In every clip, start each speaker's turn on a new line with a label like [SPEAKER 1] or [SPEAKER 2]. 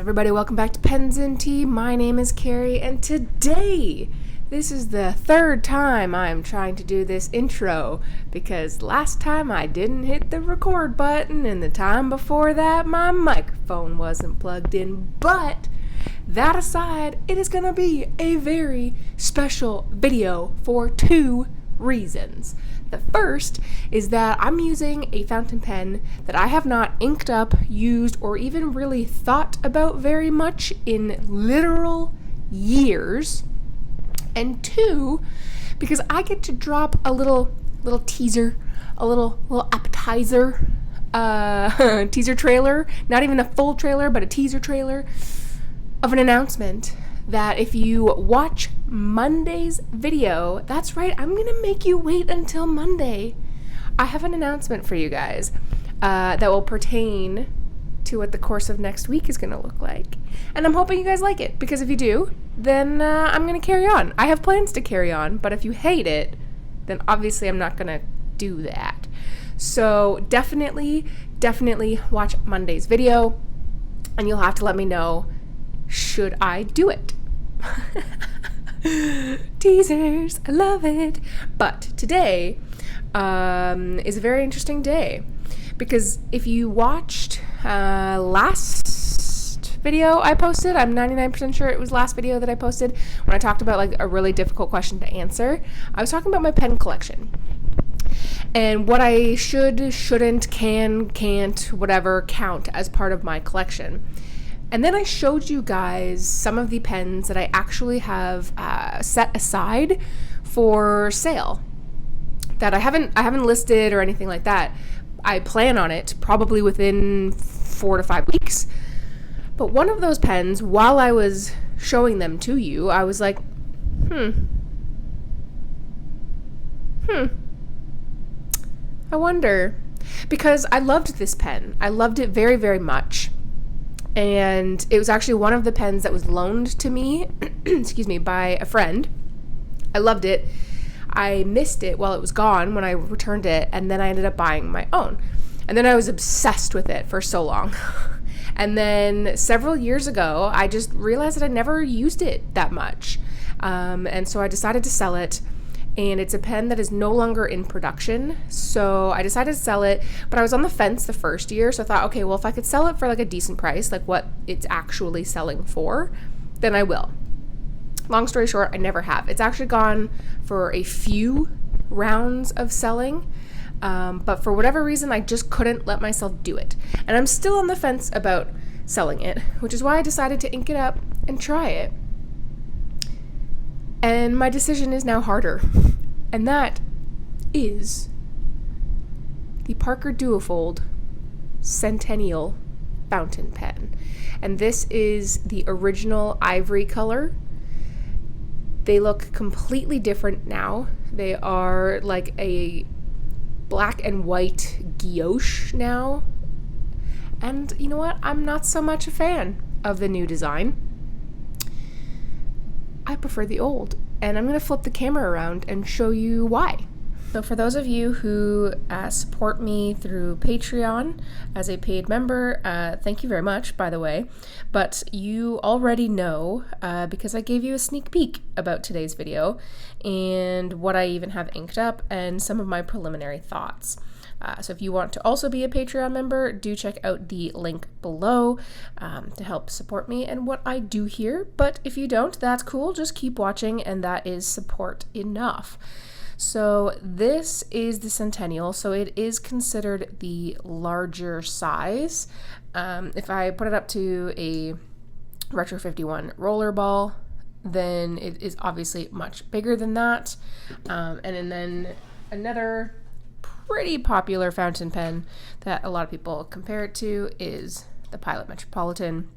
[SPEAKER 1] everybody, welcome back to Pens and Tea. My name is Carrie, and today, this is the third time I'm trying to do this intro, because last time I didn't hit the record button, and the time before that my microphone wasn't plugged in. But that aside, it is going to be a very special video for two reasons. The first is that I'm using a fountain pen that I have not inked up, used, or even really thought about very much in literal years. And two, because I get to drop a little teaser, a little appetizer, teaser trailer, not even a full trailer, but a teaser trailer of an announcement that if you watch Monday's video, that's right, I'm going to make you wait until Monday. I have an announcement for you guys that will pertain to what the course of next week is going to look like. And I'm hoping you guys like it, because if you do, then I'm going to carry on. I have plans to carry on, but if you hate it, then obviously I'm not going to do that. So definitely watch Monday's video, and you'll have to let me know, should I do it? Teasers, I love it. But today is a very interesting day, because if you watched last video I posted, I'm 99% sure it was last video that I posted when I talked about like a really difficult question to answer. I was talking about my pen collection and what I should, shouldn't, can, can't, whatever count as part of my collection. And then I showed you guys some of the pens that I actually have set aside for sale that I haven't listed or anything like that. I plan on it probably within 4 to 5 weeks. But one of those pens, while I was showing them to you, I was like, I wonder. Because I loved this pen. I loved it very, very much. And it was actually one of the pens that was loaned to me, by a friend. I loved it. I missed it while it was gone when I returned it, and then I ended up buying my own. And then I was obsessed with it for so long. And then several years ago, I just realized that I never used it that much. And so I decided to sell it. And it's a pen that is no longer in production. So I decided to sell it, but I was on the fence the first year. So I thought, okay, well, if I could sell it for like a decent price, like what it's actually selling for, then I will. Long story short, I never have. It's actually gone for a few rounds of selling. But for whatever reason, I just couldn't let myself do it. And I'm still on the fence about selling it, which is why I decided to ink it up and try it. And my decision is now harder, and that is the Parker Duofold Centennial fountain pen. And this is the original ivory color. They look completely different now. They are like a black and white guilloche now. And you know what? I'm not so much a fan of the new design. I prefer the old, and I'm going to flip the camera around and show you why. So for those of you who support me through Patreon as a paid member, thank you very much, by the way. But you already know, because I gave you a sneak peek about today's video and what I even have inked up and some of my preliminary thoughts. So if you want to also be a Patreon member, do check out the link below to help support me and what I do here. But if you don't, that's cool. Just keep watching, and that is support enough. So this is the Centennial, so it is considered the larger size. If I put it up to a Retro 51 rollerball, then it is obviously much bigger than that. And then another pretty popular fountain pen that a lot of people compare it to is the Pilot Metropolitan.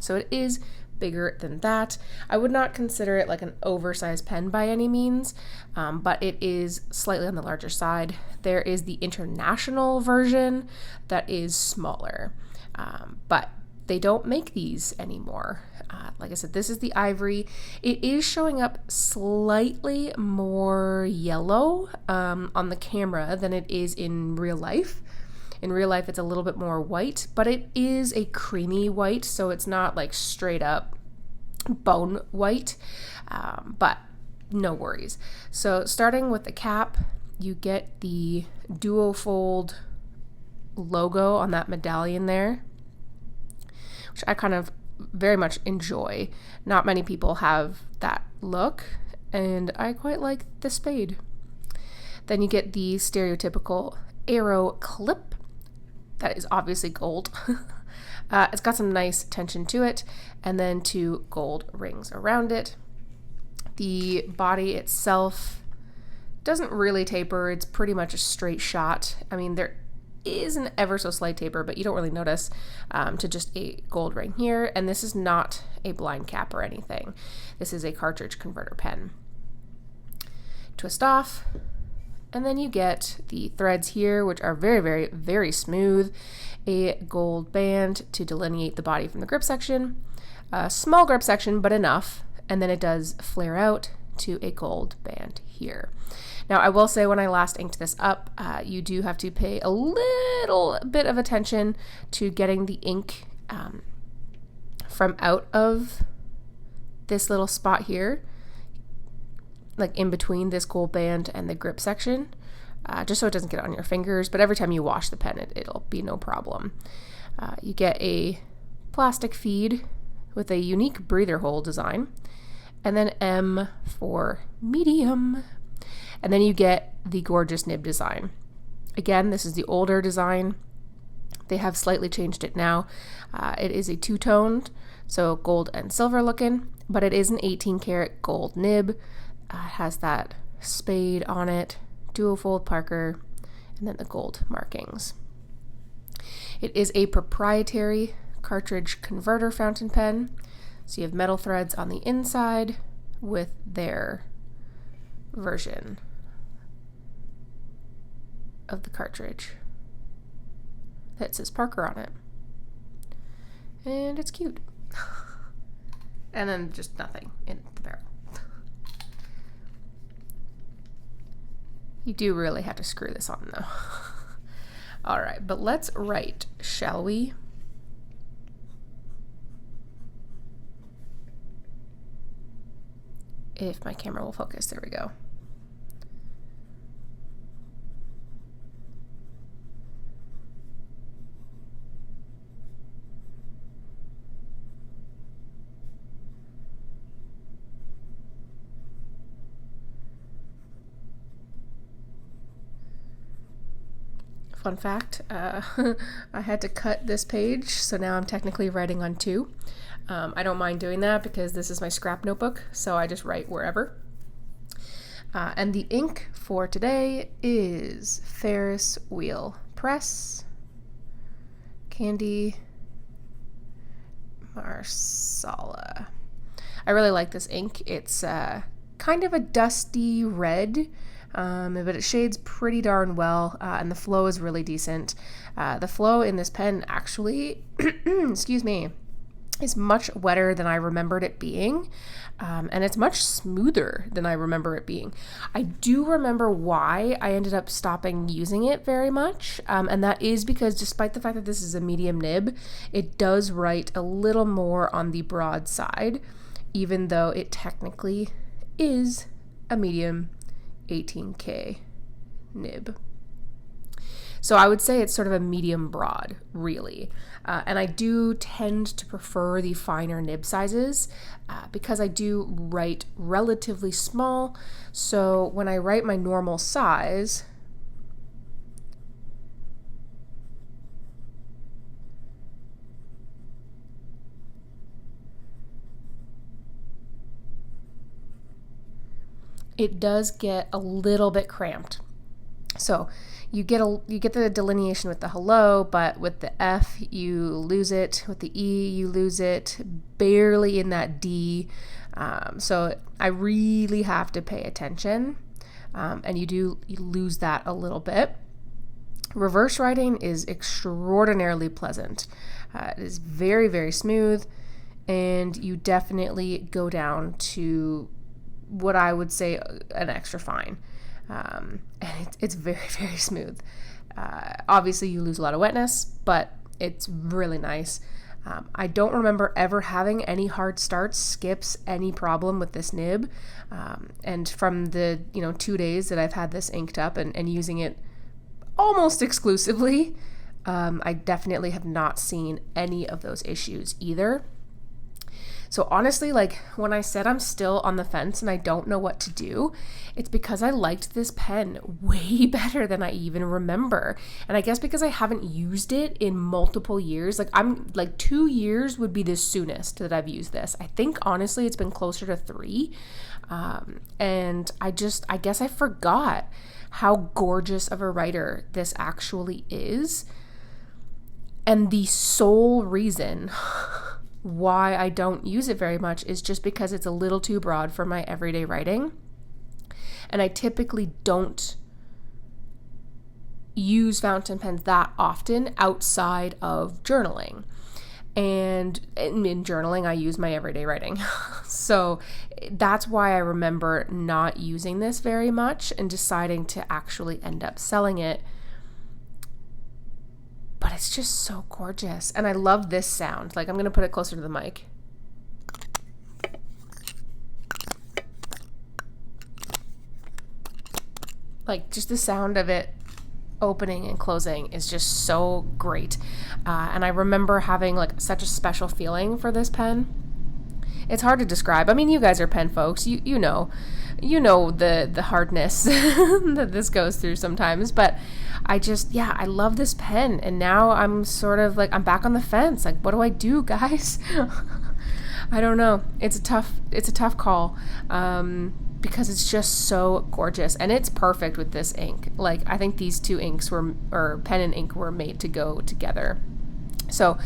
[SPEAKER 1] So it is bigger than that. I would not consider it like an oversized pen by any means, but it is slightly on the larger side. There is the international version that is smaller, but they don't make these anymore. Like I said, this is the ivory. It is showing up slightly more yellow on the camera than it is in real life. In real life, it's a little bit more white, but it is a creamy white, so it's not like straight up bone white, but no worries. So starting with the cap, you get the duofold logo on that medallion there, which I kind of very much enjoy. Not many people have that look, and I quite like the spade. Then you get the stereotypical arrow clip that is obviously gold. It's got some nice tension to it, and then 2 gold rings around it. The body itself doesn't really taper. It's pretty much a straight shot. I mean, there is an ever so slight taper, but you don't really notice, to just a gold ring here. And this is not a blind cap or anything. This is a cartridge converter pen. Twist off, and then you get the threads here, which are very, very, very smooth. A gold band to delineate the body from the grip section. A small grip section, but enough. And then it does flare out to a gold band here. Now, I will say when I last inked this up, you do have to pay a little bit of attention to getting the ink from out of this little spot here, like in between this gold band and the grip section, just so it doesn't get on your fingers. But every time you wash the pen, it'll be no problem. You get a plastic feed with a unique breather hole design, and then M for medium. And then you get the gorgeous nib design. Again, this is the older design. They have slightly changed it now. It is a 2-toned, so gold and silver looking, but it is an 18 karat gold nib. It has that spade on it, dual-fold Parker, and then the gold markings. It is a proprietary cartridge converter fountain pen. So you have metal threads on the inside with their version of the cartridge that says Parker on it. And it's cute. And then just nothing in the barrel. You do really have to screw this on though. All right, but let's write, shall we? If my camera will focus, there we go. Fun fact, I had to cut this page, so now I'm technically writing on 2. I don't mind doing that because this is my scrap notebook, so I just write wherever. And the ink for today is Ferris Wheel Press, Candy Marsala. I really like this ink. It's kind of a dusty red, but it shades pretty darn well, and the flow is really decent. The flow in this pen actually, excuse me, is much wetter than I remembered it being, and it's much smoother than I remember it being. I do remember why I ended up stopping using it very much, and that is because despite the fact that this is a medium nib, it does write a little more on the broad side, even though it technically is a medium 18K nib. So I would say it's sort of a medium broad, really. And I do tend to prefer the finer nib sizes because I do write relatively small. So when I write my normal size, it does get a little bit cramped. So you get the delineation with the hello, but with the F you lose it. With the E you lose it barely in that D. So I really have to pay attention, and you lose that a little bit. Reverse writing is extraordinarily pleasant. It is very, very smooth, and you definitely go down to what I would say an extra fine. And it's very, very smooth. Obviously you lose a lot of wetness, but it's really nice. I don't remember ever having any hard starts, skips, any problem with this nib. And from the 2 days that I've had this inked up and using it almost exclusively, I definitely have not seen any of those issues either. So honestly, like when I said I'm still on the fence and I don't know what to do, it's because I liked this pen way better than I even remember. And I guess because I haven't used it in multiple years, like 2 years would be the soonest that I've used this. I think honestly it's been closer to 3. And I guess I forgot how gorgeous of a writer this actually is. And the sole reason why I don't use it very much is just because it's a little too broad for my everyday writing. And I typically don't use fountain pens that often outside of journaling. And in journaling, I use my everyday writing. So that's why I remember not using this very much and deciding to actually end up selling it. But it's just so gorgeous. And I love this sound. Like, I'm going to put it closer to the mic. Like, just the sound of it opening and closing is just so great. And I remember having like such a special feeling for this pen. It's hard to describe. I mean, you guys are pen folks. You know the hardness that this goes through sometimes. But I love this pen. And now I'm sort of like, I'm back on the fence. Like, what do I do, guys? I don't know. It's a tough call. Because it's just so gorgeous and it's perfect with this ink. Like, I think these two inks pen and ink were made to go together. So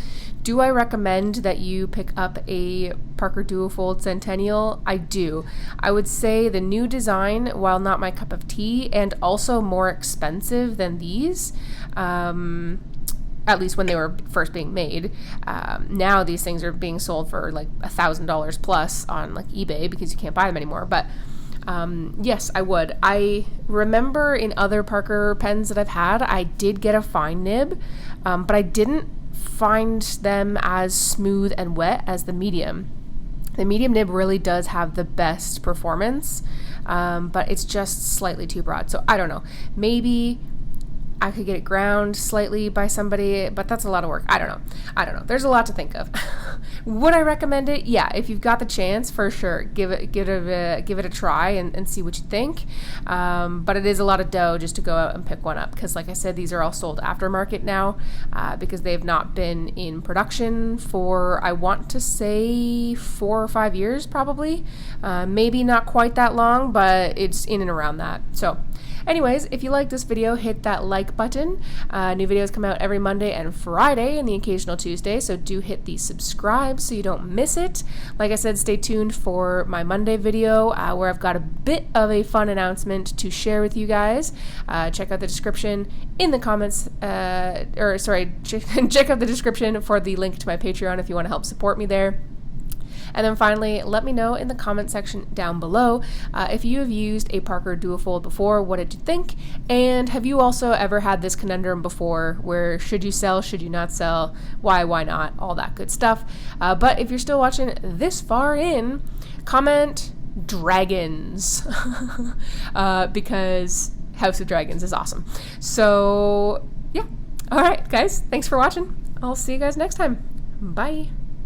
[SPEAKER 1] do I recommend that you pick up a Parker Duofold Centennial? I do. I would say the new design, while not my cup of tea and also more expensive than these, at least when they were first being made. Now these things are being sold for like $1,000 plus on like eBay because you can't buy them anymore. But yes, I would. I remember in other Parker pens that I've had, I did get a fine nib, but I didn't find them as smooth and wet as the medium. The medium nib really does have the best performance, but it's just slightly too broad. So I don't know. Maybe I could get it ground slightly by somebody, but that's a lot of work. I don't know. There's a lot to think of. Would I recommend it? Yeah, if you've got the chance, for sure, give it a try and see what you think. But it is a lot of dough just to go out and pick one up, because like I said, these are all sold aftermarket now, because they've not been in production for, I want to say, 4 or 5 years probably. Maybe not quite that long, but it's in and around that. So anyways, if you like this video, hit that like button. New videos come out every Monday and Friday and the occasional Tuesday, so do hit the subscribe so you don't miss it. Like I said, stay tuned for my Monday video where I've got a bit of a fun announcement to share with you guys. Check out the description in the comments, check out the description for the link to my Patreon if you want to help support me there. And then finally, let me know in the comment section down below if you have used a Parker Duofold before, what did you think? And have you also ever had this conundrum before where should you sell, should you not sell, why not, all that good stuff. But if you're still watching this far in, comment dragons because House of Dragons is awesome. So yeah, all right guys, thanks for watching. I'll see you guys next time. Bye.